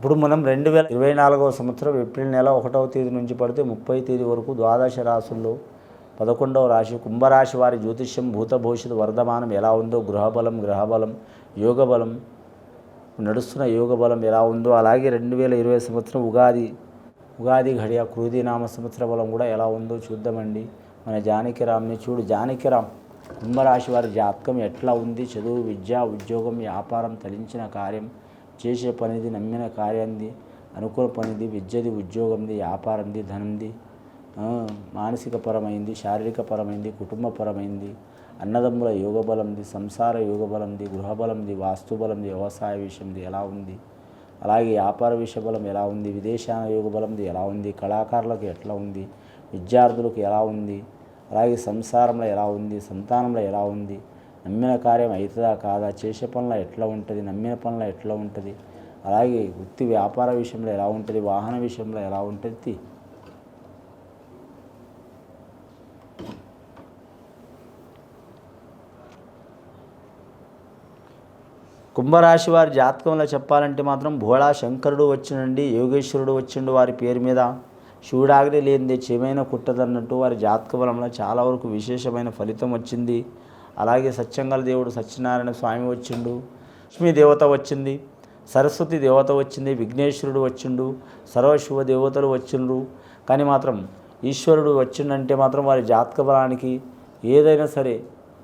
ఇప్పుడు మనం 2024వ సంవత్సరం ఏప్రిల్ నెల 1వ తేదీ నుంచి పడితే 30వ తేదీ వరకు ద్వాదశ రాశుల్లో 11వ రాశి కుంభరాశి వారి జ్యోతిష్యం భూత భవిష్యత్తు వర్ధమానం ఎలా ఉందో, గ్రహబలం యోగబలం నడుస్తున్న యోగబలం ఎలా ఉందో, అలాగే 2020 సంవత్సరం ఉగాది ఘడియ క్రోధినామ సంవత్సర బలం కూడా ఎలా ఉందో చూద్దామండి. మన జానకిరామ్ని చూడు. జానకిరామ్ కుంభరాశి వారి జాతకం ఎట్లా ఉంది? చదువు, విద్య, ఉద్యోగం, వ్యాపారం, తలించిన కార్యం, చేసే పనిది, నమ్మిన కార్యంది, అనుకున్న పనిది, విద్యది, ఉద్యోగంది, వ్యాపారంది, ధనంది, మానసిక పరమైంది, శారీరక పరమైంది, కుటుంబపరమైంది, అన్నదమ్ముల యోగబలంది, సంసార యోగబలంది, గృహబలంది, వాస్తుబలంది, వ్యవసాయ విషయంది ఎలా ఉంది, అలాగే వ్యాపార విషయబలం ఎలా ఉంది, విదేశాన యోగబలంది ఎలా ఉంది, కళాకారులకు ఎట్లా ఉంది, విద్యార్థులకు ఎలా ఉంది, అలాగే సంసారంలో ఎలా ఉంది, సంతానంలో ఎలా ఉంది, నమ్మిన కార్యం అవుతుందా కాదా, చేసే పనుల ఎట్లా ఉంటుంది, నమ్మిన పనుల ఎట్లా ఉంటుంది, అలాగే వృత్తి వ్యాపార విషయంలో ఎలా ఉంటుంది, వాహన విషయంలో ఎలా ఉంటుంది. కుంభరాశి వారి జాతకంలో చెప్పాలంటే మాత్రం భోళా శంకరుడు వచ్చినండి, యోగేశ్వరుడు వచ్చిండు వారి పేరు మీద. శివుడాగ్ని లేనిదే చెమైన కుట్టదన్నట్టు వారి జాతక బలంలో చాలా వరకు విశేషమైన ఫలితం వచ్చింది. అలాగే సత్యంగల దేవుడు సత్యనారాయణ స్వామి వచ్చిండు, లక్ష్మీ దేవత వచ్చింది, సరస్వతి దేవత వచ్చింది, విఘ్నేశ్వరుడు వచ్చిండు, సర్వశివ దేవతలు వచ్చిండ్రు. కానీ మాత్రం ఈశ్వరుడు వచ్చిండంటే మాత్రం వారి జాతక బలానికి ఏదైనా సరే,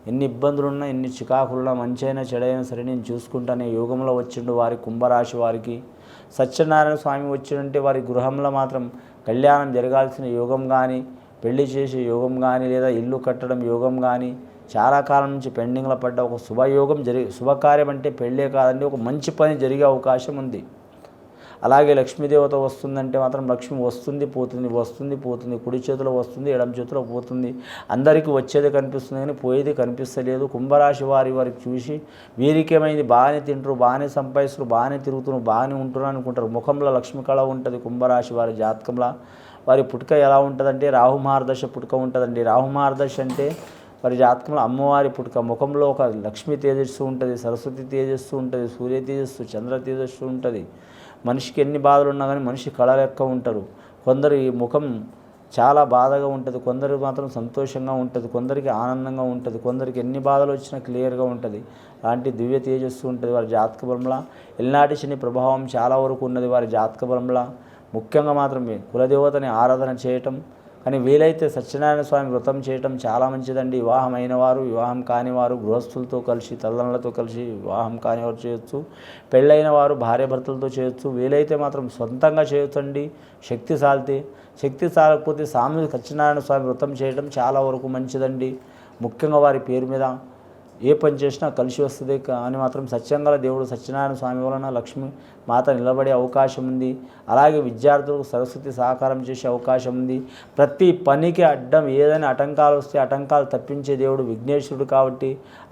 ఎన్ని ఇబ్బందులున్నా, ఎన్ని చికాకులున్నా, మంచి అయినా చెడైనా సరే నేను చూసుకుంటానే యోగంలో వచ్చిండు వారి కుంభరాశి వారికి. సత్యనారాయణ స్వామి వచ్చిందంటే వారి గృహంలో మాత్రం కళ్యాణం జరగాల్సిన యోగం కానీ, పెళ్లి చేసే యోగం కానీ, లేదా ఇల్లు కట్టడం యోగం కానీ, చాలా కాలం నుంచి పెండింగ్లో పడ్డ ఒక శుభయోగం శుభకార్యం అంటే పెళ్ళే కాదండి, ఒక మంచి పని జరిగే అవకాశం ఉంది. అలాగే లక్ష్మీదేవత వస్తుందంటే మాత్రం లక్ష్మి వస్తుంది పోతుంది, కుడి చేతిలో వస్తుంది, ఎడమ చేతిలో పోతుంది. అందరికీ వచ్చేది కనిపిస్తుంది కానీ పోయేది కనిపిస్తలేదు. కుంభరాశి వారికి చూసి వీరికేమైంది, బాగానే తింటారు, బాగానే సంపాదిస్తారు, బాగానే తిరుగుతున్నారు, బాగానే ఉంటున్నారు అనుకుంటారు. ముఖంలో లక్ష్మి కళ ఉంటుంది. కుంభరాశి వారి జాతకంలో వారి పుట్టుక ఎలా ఉంటుందంటే రాహుమహారదశ పుట్టుక ఉంటుందండి. రాహుమహారదశ అంటే వారి జాతకంలో అమ్మవారి పుట్టుక. ముఖంలో ఒక లక్ష్మీ తేజస్సు ఉంటుంది, సరస్వతి తేజస్సు ఉంటుంది, సూర్య తేజస్సు, చంద్ర తేజస్సు ఉంటుంది. మనిషికి ఎన్ని బాధలు ఉన్నా కానీ మనిషి కళ లెక్క ఉంటారు. కొందరి ముఖం చాలా బాధగా ఉంటుంది, కొందరికి మాత్రం సంతోషంగా ఉంటుంది, కొందరికి ఆనందంగా ఉంటుంది, కొందరికి ఎన్ని బాధలు వచ్చినా క్లియర్గా ఉంటుంది. అలాంటి దివ్య తేజస్సు ఉంటుంది వారి జాతక బలంలో. ఎల్నాటి శని ప్రభావం చాలా వరకు ఉన్నది వారి జాతక బలంలో. ముఖ్యంగా మాత్రమే కులదేవతని ఆరాధన చేయటం, కానీ వీలైతే సత్యనారాయణ స్వామి వ్రతం చేయటం చాలా మంచిదండి. వివాహం అయిన వారు, వివాహం కానివారు గృహస్థులతో కలిసి, తల్లిదండ్రులతో కలిసి వివాహం కానివారు చేయొచ్చు. పెళ్ళైన వారు భార్యాభర్తలతో చేయొచ్చు. వీలైతే మాత్రం సొంతంగా చేయొచ్చండి శక్తి సాలకపోతే సామూహిక సత్యనారాయణ స్వామి వ్రతం చేయడం చాలా వరకు మంచిదండి. ముఖ్యంగా వారి పేరు మీద ఏ పని చేసినా కలిసి వస్తుంది. కానీ మాత్రం సత్యంగల దేవుడు సత్యనారాయణ స్వామి వలన లక్ష్మి మాత నిలబడే అవకాశం ఉంది. అలాగే విద్యార్థులకు సరస్వతి సహకారం చేసే అవకాశం ఉంది. ప్రతి పనికి అడ్డం ఏదైనా ఆటంకాలు వస్తే ఆటంకాలు తప్పించే దేవుడు విఘ్నేశ్వరుడు కాబట్టి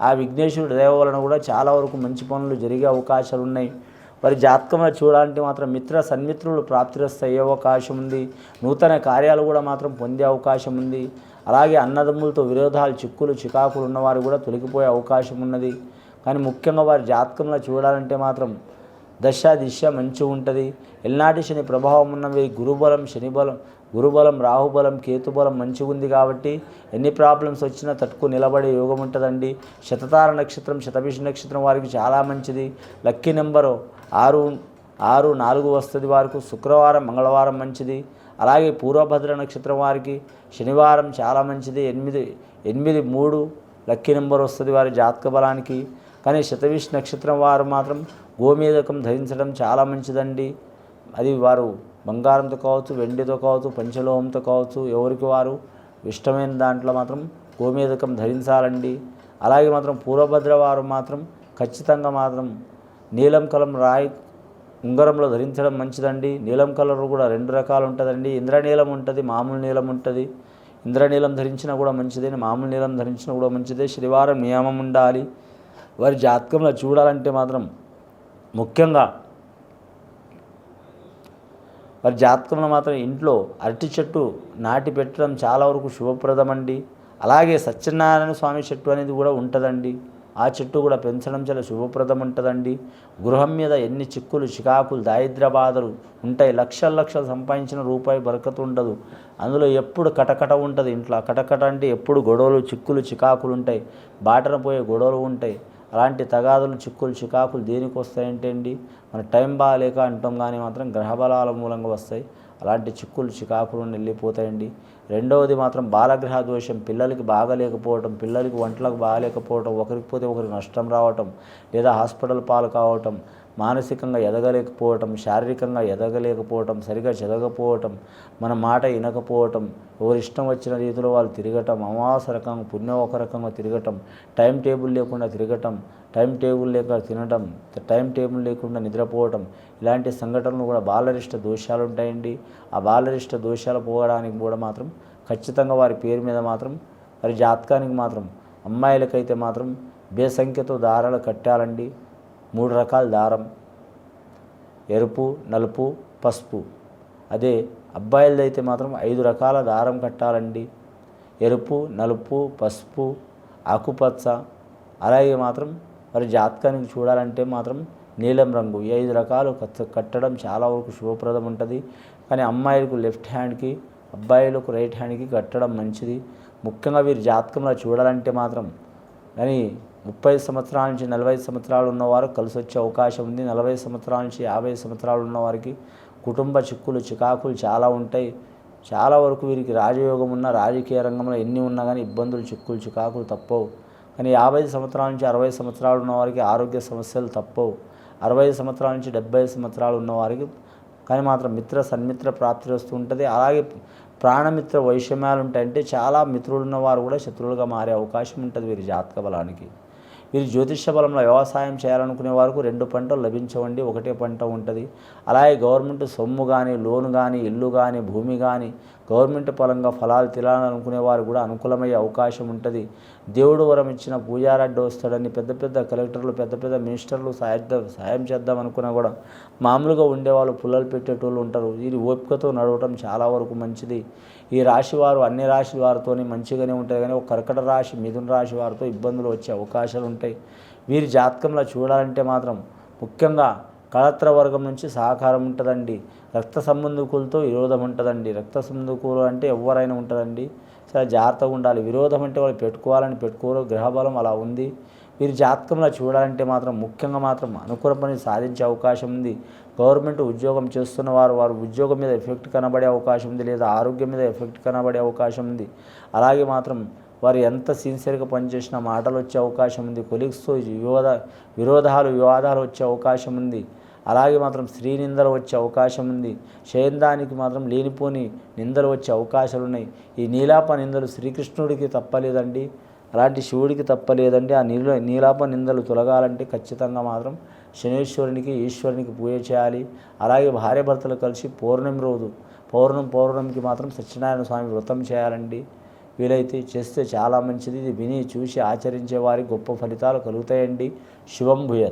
ఆ విఘ్నేశ్వరుడు దయ వలన కూడా చాలా వరకు మంచి పనులు జరిగే అవకాశాలు ఉన్నాయి. వారి జాతకంలో చూడాలంటే మాత్రం సన్మిత్రులు ప్రాప్తిరస్తు అయ్యే అవకాశం ఉంది. నూతన కార్యాలు కూడా మాత్రం పొందే అవకాశం ఉంది. అలాగే అన్నదమ్ములతో విరోధాలు, చికాకులు ఉన్నవారు కూడా తొలగిపోయే అవకాశం ఉన్నది. కానీ ముఖ్యంగా వారి జాతకంలో చూడాలంటే మాత్రం దిశ మంచిగా ఉంటుంది. ఎల్నాటి శని ప్రభావం ఉన్నవి గురుబలం, శనిబలం, గురుబలం, రాహుబలం, కేతుబలం మంచిగా ఉంది కాబట్టి ఎన్ని ప్రాబ్లమ్స్ వచ్చినా తట్టుకు నిలబడే యోగం ఉంటుందండి. శతతార నక్షత్రం, శతభిష నక్షత్రం వారికి చాలా మంచిది. లక్కీ నెంబరు 6 వస్తుంది వారికి. శుక్రవారం, మంగళవారం మంచిది. అలాగే పూర్వభద్ర నక్షత్రం వారికి శనివారం చాలా మంచిది. 8 లక్కీ నెంబర్ వస్తుంది వారి జాతక బలానికి. కానీ శతభిష నక్షత్రం వారు మాత్రం గోమేదకం ధరించడం చాలా మంచిదండి. అది వారు బంగారంతో కావచ్చు, వెండితో కావచ్చు, పంచలోహంతో కావచ్చు, ఎవరికి వారు ఇష్టమైన దాంట్లో మాత్రం గోమేదకం ధరించాలండి. అలాగే మాత్రం పూర్వభద్ర వారు మాత్రం ఖచ్చితంగా మాత్రం నీలం కలం రాయి ఉంగరంలో ధరించడం మంచిదండి. నీలం కలర్ కూడా 2 రకాలు ఉంటుందండి. ఇంద్రనీలం ఉంటుంది, మామూలు నీలం ఉంటుంది. ఇంద్రనీలం ధరించినా కూడా మంచిదే, మామూలు నీలం ధరించినా కూడా మంచిదే. శనివారం నియమం ఉండాలి. వారి జాతకంలో చూడాలంటే మాత్రం ముఖ్యంగా వారి జాతకంలో మాత్రం ఇంట్లో అరటి చెట్టు నాటి పెట్టడం చాలా వరకు శుభప్రదమండి. అలాగే సత్యనారాయణ స్వామి చెట్టు అనేది కూడా ఉంటుందండి. ఆ చెట్టు కూడా పెంచడం చాలా శుభప్రదం ఉంటుందండి. గృహం మీద ఎన్ని చిక్కులు చికాకులు దారిద్ర్య బాధలు ఉంటాయి, లక్షలు సంపాదించిన రూపాయి బరకత ఉండదు. అందులో ఎప్పుడు కటకట ఉంటుంది ఇంట్లో. కటకట అంటే ఎప్పుడు గొడవలు చిక్కులు చికాకులు ఉంటాయి, బాటన పోయే గొడవలు ఉంటాయి. అలాంటి తగాదులు చిక్కులు చికాకులు దేనికి వస్తాయంటే అండి, మన టైం బాగాలేక అంటాం, కానీ మాత్రం గ్రహబలాల మూలంగా వస్తాయి. అలాంటి చిక్కులు చికాకులు వెళ్ళిపోతాయండి. రెండవది మాత్రం బాలగ్రహ దోషం, పిల్లలకి బాగలేకపోవటం, పిల్లలకి వంటలకు బాగలేకపోవటం, ఒకరికి పోతే ఒకరికి నష్టం రావటం, లేదా హాస్పిటల్ పాలు కావటం, మానసికంగా ఎదగలేకపోవటం, శారీరకంగా ఎదగలేకపోవటం, సరిగా చదవకపోవటం, మన మాట వినకపోవటం, ఎవరి ఇష్టం వచ్చిన రీతిలో వాళ్ళు తిరగటం, అమావాస రకంగా పుణ్యం ఒక రకంగా తిరగటం, టైం టేబుల్ లేకుండా తిరగటం, టైం టేబుల్ లేక తినటం, టైం టేబుల్ లేకుండా నిద్రపోవటం, ఇలాంటి సంఘటనలు కూడా బాలరిష్ట దోషాలు ఉంటాయండి. ఆ బాలరిష్ట దోషాలు పోవడానికి కూడా మాత్రం ఖచ్చితంగా వారి పేరు మీద మాత్రం, వారి జాతకానికి మాత్రం, అమ్మాయిలకైతే మాత్రం బేసంఖ్యతో దారాలు కట్టాలండి. 3 రకాల దారం, ఎరుపు, నలుపు, పసుపు. అదే అబ్బాయిలదైతే మాత్రం 5 రకాల దారం కట్టాలండి. ఎరుపు, నలుపు, పసుపు, ఆకుపచ్చ. అలాగే మాత్రం మరి జాతకానికి చూడాలంటే మాత్రం నీలం రంగు. ఈ 5 రకాలు కట్టడం చాలా వరకు శుభప్రదం ఉంటుంది. కానీ అమ్మాయిలకు లెఫ్ట్ హ్యాండ్కి, అబ్బాయిలకు రైట్ హ్యాండ్కి కట్టడం మంచిది. ముఖ్యంగా వీరి జాతకంలో చూడాలంటే మాత్రం కానీ 30 సంవత్సరాల నుంచి 40 సంవత్సరాలు ఉన్నవారు కలిసి వచ్చే అవకాశం ఉంది. 40 సంవత్సరాల నుంచి 50 సంవత్సరాలు ఉన్నవారికి కుటుంబ చిక్కులు చికాకులు చాలా ఉంటాయి. చాలా వరకు వీరికి రాజయోగం ఉన్న, రాజకీయ రంగంలో ఎన్ని ఉన్నా కానీ ఇబ్బందులు చిక్కులు చికాకులు తప్పవు. కానీ 50 సంవత్సరాల నుంచి 60 సంవత్సరాలు ఉన్నవారికి ఆరోగ్య సమస్యలు తప్పవు. 60 సంవత్సరాల నుంచి 70 సంవత్సరాలు ఉన్నవారికి కానీ మాత్రం మిత్ర సన్మిత్ర ప్రాప్తి వస్తూ ఉంటుంది. అలాగే ప్రాణమిత్ర వైషమ్యాలు ఉంటాయంటే చాలా మిత్రులు ఉన్నవారు కూడా శత్రువులుగా మారే అవకాశం ఉంటుంది వీరి జాతక బలానికి. వీరు జ్యోతిష్య బలంలో వ్యవసాయం చేయాలనుకునే వారికి 2 పంటలు లభించవండి, ఒకటే పంట ఉంటుంది. అలాగే గవర్నమెంట్ సొమ్ము కానీ, లోను కానీ, ఇల్లు కానీ, భూమి కానీ, గవర్నమెంట్ పరంగా ఫలాలు తినాలనుకునే వారు కూడా అనుకూలమయ్యే అవకాశం ఉంటుంది. దేవుడు వరం ఇచ్చిన పూజారెడ్డి వస్తాడని పెద్ద పెద్ద కలెక్టర్లు, పెద్ద పెద్ద మినిస్టర్లు సాయం చేద్దాం అనుకున్నా కూడా మామూలుగా ఉండేవాళ్ళు పుల్లలు పెట్టేటోళ్ళు ఉంటారు. వీరి ఓపికతో నడవటం చాలా వరకు మంచిది. ఈ రాశి వారు అన్ని రాశి వారితో మంచిగానే ఉంటుంది, కానీ ఒక కర్కట రాశి, మిథున రాశి వారితో ఇబ్బందులు వచ్చే అవకాశాలు ఉంటాయి. వీరి జాతకంలో చూడాలంటే మాత్రం ముఖ్యంగా కళత్ర వర్గం నుంచి సహకారం ఉంటుందండి. రక్త సంబంధికులతో విరోధం ఉంటుందండి. రక్త సంబంధికులు అంటే ఎవరైనా ఉంటుందండి, చాలా జాగ్రత్తగా ఉండాలి. విరోధం అంటే వాళ్ళు పెట్టుకోవాలని పెట్టుకోరు, గ్రహబలం అలా ఉంది. వీరి జాతకంలో చూడాలంటే మాత్రం ముఖ్యంగా మాత్రం అనుకూల పని సాధించే అవకాశం ఉంది. గవర్నమెంట్ ఉద్యోగం చేస్తున్న వారు ఉద్యోగం మీద ఎఫెక్ట్ కనబడే అవకాశం ఉంది, లేదా ఆరోగ్యం మీద ఎఫెక్ట్ కనబడే అవకాశం ఉంది. అలాగే మాత్రం వారు ఎంత సిన్సియర్గా పనిచేసినా మాటలు వచ్చే అవకాశం ఉంది. కొలీగ్స్తో వివాదాలు వచ్చే అవకాశం ఉంది. అలాగే మాత్రం స్త్రీ నిందలు వచ్చే అవకాశం ఉంది. శయందానికి మాత్రం లేనిపోని నిందలు వచ్చే అవకాశాలు ఉన్నాయి. ఈ నీలాప నిందలు శ్రీకృష్ణుడికి తప్పలేదండి, అలాంటి శివుడికి తప్పలేదండి. ఆ నీలాప నిందలు తొలగాలంటే ఖచ్చితంగా మాత్రం శనీశ్వరునికి, ఈశ్వరునికి పూజ చేయాలి. అలాగే భార్యాభర్తలు కలిసి పౌర్ణమికి మాత్రం సత్యనారాయణ స్వామి వ్రతం చేయాలండి. వీలైతే చేస్తే చాలా మంచిది. ఇది విని చూసి ఆచరించే వారికి గొప్ప ఫలితాలు కలుగుతాయండి. శుభం భూయాత్.